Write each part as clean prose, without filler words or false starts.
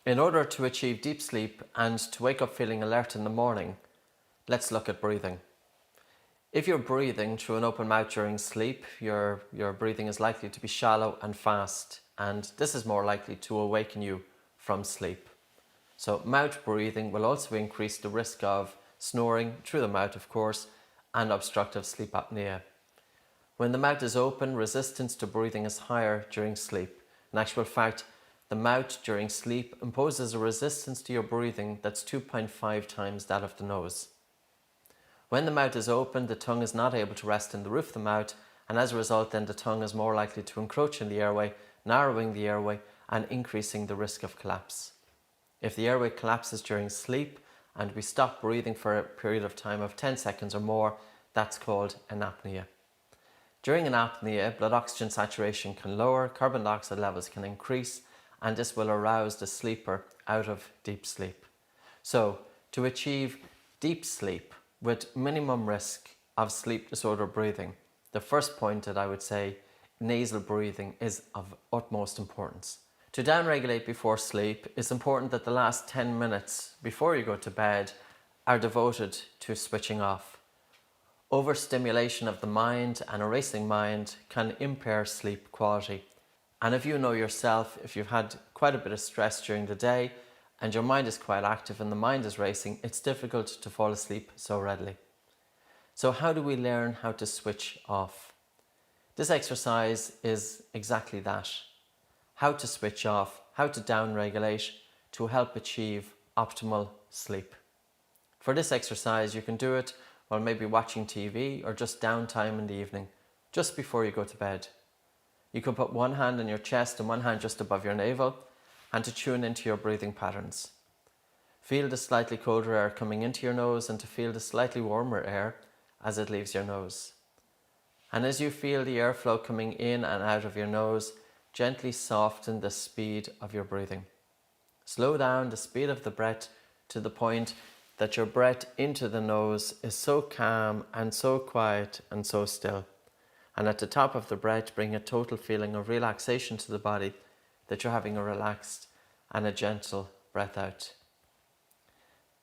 In order to achieve deep sleep and to wake up feeling alert in the morning, let's look at breathing. If you're breathing through an open mouth during sleep, your breathing is likely to be shallow and fast, and this is more likely to awaken you from sleep. So mouth breathing will also increase the risk of snoring through the mouth, of course, and obstructive sleep apnea. When the mouth is open, resistance to breathing is higher during sleep. In actual fact, the mouth during sleep imposes a resistance to your breathing that's 2.5 times that of the nose. When the mouth is open, the tongue is not able to rest in the roof of the mouth, and as a result, then the tongue is more likely to encroach in the airway, narrowing the airway and increasing the risk of collapse. If the airway collapses during sleep and we stop breathing for a period of time of 10 seconds or more, that's called an apnea. During an apnea, blood oxygen saturation can lower, carbon dioxide levels can increase, and this will arouse the sleeper out of deep sleep. So, to achieve deep sleep with minimum risk of sleep disorder breathing, the first point that I would say, nasal breathing, is of utmost importance. To downregulate before sleep, it's important that the last 10 minutes before you go to bed are devoted to switching off. Overstimulation of the mind and a racing mind can impair sleep quality. And if you know yourself, if you've had quite a bit of stress during the day and your mind is quite active and the mind is racing, it's difficult to fall asleep so readily. So how do we learn how to switch off? This exercise is exactly that. How to switch off, how to downregulate to help achieve optimal sleep. For this exercise, you can do it while maybe watching TV or just downtime in the evening, just before you go to bed. You can put one hand on your chest and one hand just above your navel and to tune into your breathing patterns. Feel the slightly colder air coming into your nose and to feel the slightly warmer air as it leaves your nose. And as you feel the airflow coming in and out of your nose, gently soften the speed of your breathing. Slow down the speed of the breath to the point that your breath into the nose is so calm and so quiet and so still. And at the top of the breath, bring a total feeling of relaxation to the body, that you're having a relaxed and a gentle breath out.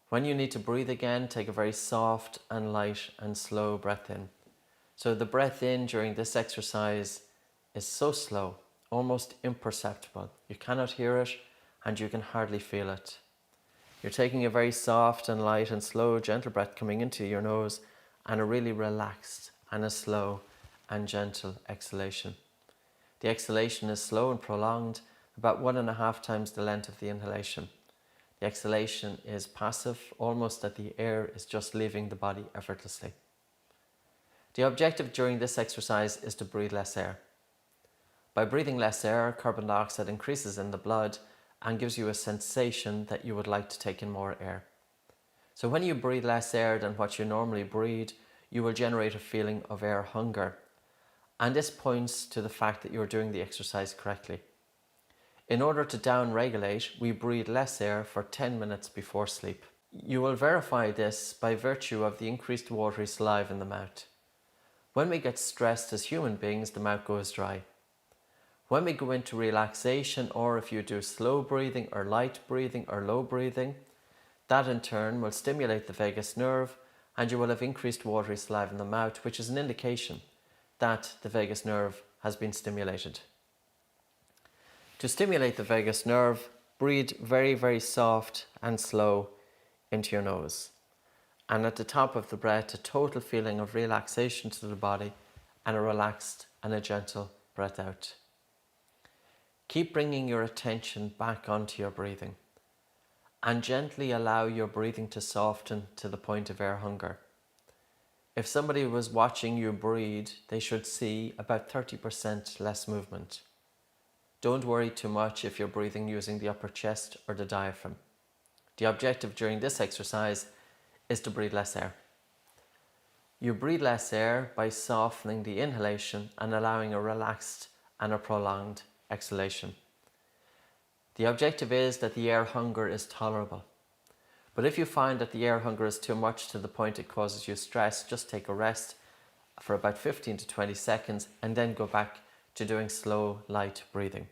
When you need to breathe again, take a very soft and light and slow breath in. So the breath in during this exercise is so slow, almost imperceptible. You cannot hear it and you can hardly feel it. You're taking a very soft and light and slow, gentle breath coming into your nose and a really relaxed and a slow and gentle exhalation. The exhalation is slow and prolonged, about 1.5 times the length of the inhalation. The exhalation is passive, almost that the air is just leaving the body effortlessly. The objective during this exercise is to breathe less air. By breathing less air, carbon dioxide increases in the blood and gives you a sensation that you would like to take in more air. So when you breathe less air than what you normally breathe, you will generate a feeling of air hunger. And this points to the fact that you're doing the exercise correctly. In order to downregulate, we breathe less air for 10 minutes before sleep. You will verify this by virtue of the increased watery saliva in the mouth. When we get stressed as human beings, the mouth goes dry. When we go into relaxation, or if you do slow breathing or light breathing or low breathing, that in turn will stimulate the vagus nerve and you will have increased watery saliva in the mouth, which is an indication that the vagus nerve has been stimulated. To stimulate the vagus nerve, breathe very, very soft and slow into your nose. And at the top of the breath, a total feeling of relaxation to the body and a relaxed and a gentle breath out. Keep bringing your attention back onto your breathing and gently allow your breathing to soften to the point of air hunger. If somebody was watching you breathe, they should see about 30% less movement. Don't worry too much if you're breathing using the upper chest or the diaphragm. The objective during this exercise is to breathe less air. You breathe less air by softening the inhalation and allowing a relaxed and a prolonged exhalation. The objective is that the air hunger is tolerable. But if you find that the air hunger is too much to the point it causes you stress, just take a rest for about 15 to 20 seconds and then go back to doing slow, light breathing.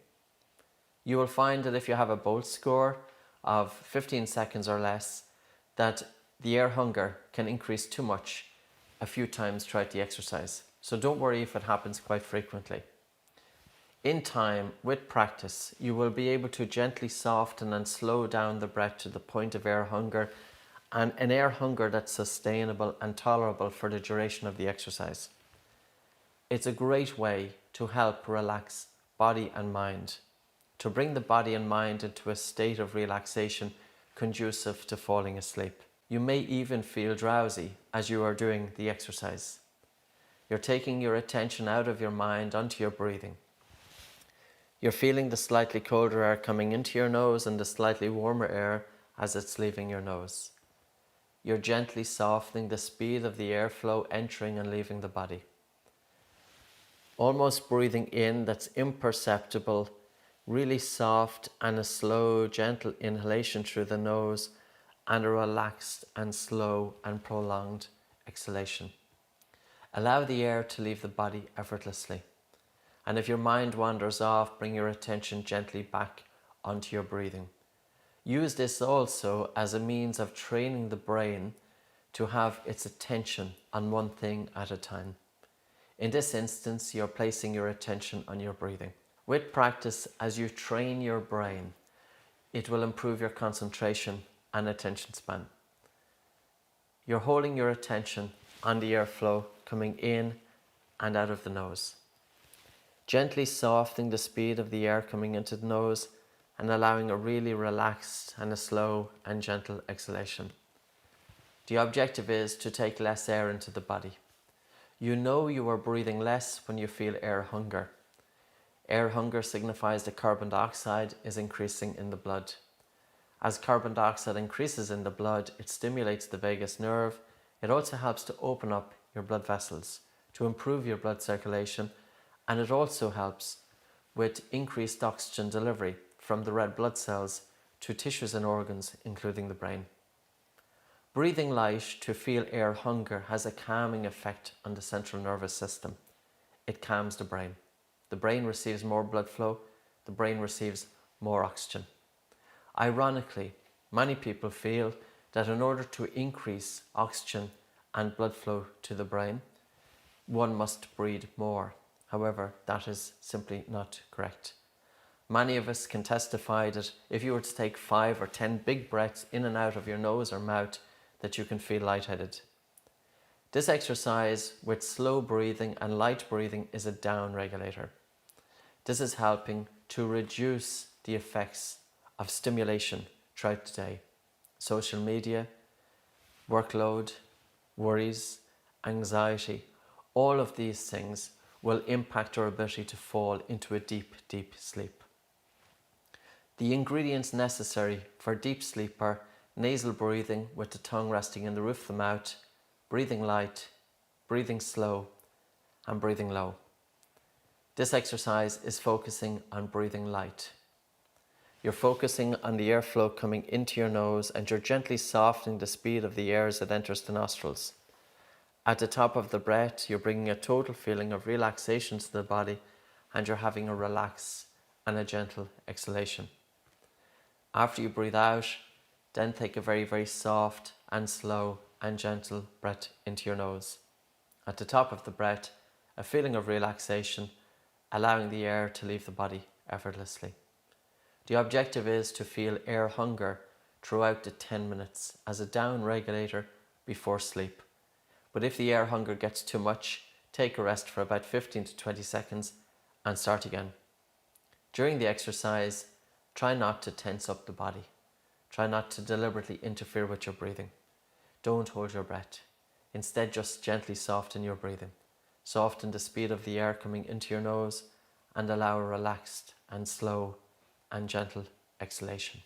You will find that if you have a Bolt score of 15 seconds or less, that the air hunger can increase too much a few times throughout the exercise. So don't worry if it happens quite frequently. In time, with practice, you will be able to gently soften and slow down the breath to the point of air hunger, and an air hunger that's sustainable and tolerable for the duration of the exercise. It's a great way to help relax body and mind, to bring the body and mind into a state of relaxation conducive to falling asleep. You may even feel drowsy as you are doing the exercise. You're taking your attention out of your mind onto your breathing. You're feeling the slightly colder air coming into your nose and the slightly warmer air as it's leaving your nose. You're gently softening the speed of the airflow entering and leaving the body. Almost breathing in that's imperceptible, really soft, and a slow, gentle inhalation through the nose, and a relaxed and slow and prolonged exhalation. Allow the air to leave the body effortlessly. And if your mind wanders off, bring your attention gently back onto your breathing. Use this also as a means of training the brain to have its attention on one thing at a time. In this instance, you're placing your attention on your breathing. With practice, as you train your brain, it will improve your concentration and attention span. You're holding your attention on the airflow coming in and out of the nose, gently softening the speed of the air coming into the nose and allowing a really relaxed and a slow and gentle exhalation. The objective is to take less air into the body. You know you are breathing less when you feel air hunger. Air hunger signifies that carbon dioxide is increasing in the blood. As carbon dioxide increases in the blood, it stimulates the vagus nerve. It also helps to open up your blood vessels, to improve your blood circulation, and it also helps with increased oxygen delivery from the red blood cells to tissues and organs, including the brain. Breathing light to feel air hunger has a calming effect on the central nervous system. It calms the brain. The brain receives more blood flow. The brain receives more oxygen. Ironically, many people feel that in order to increase oxygen and blood flow to the brain, one must breathe more. However, that is simply not correct. Many of us can testify that if you were to take 5 or 10 big breaths in and out of your nose or mouth, that you can feel lightheaded. This exercise with slow breathing and light breathing is a down regulator. This is helping to reduce the effects of stimulation throughout the day. Social media, workload, worries, anxiety, all of these things will impact our ability to fall into a deep, deep sleep. The ingredients necessary for deep sleep are nasal breathing with the tongue resting in the roof of the mouth, breathing light, breathing slow, and breathing low. This exercise is focusing on breathing light. You're focusing on the airflow coming into your nose and you're gently softening the speed of the air as it enters the nostrils. At the top of the breath, you're bringing a total feeling of relaxation to the body and you're having a relax and a gentle exhalation. After you breathe out, then take a very, very soft and slow and gentle breath into your nose. At the top of the breath, a feeling of relaxation, allowing the air to leave the body effortlessly. The objective is to feel air hunger throughout the 10 minutes as a down regulator before sleep. But if the air hunger gets too much, take a rest for about 15 to 20 seconds and start again. During the exercise, try not to tense up the body. Try not to deliberately interfere with your breathing. Don't hold your breath. Instead, just gently soften your breathing. Soften the speed of the air coming into your nose and allow a relaxed and slow and gentle exhalation.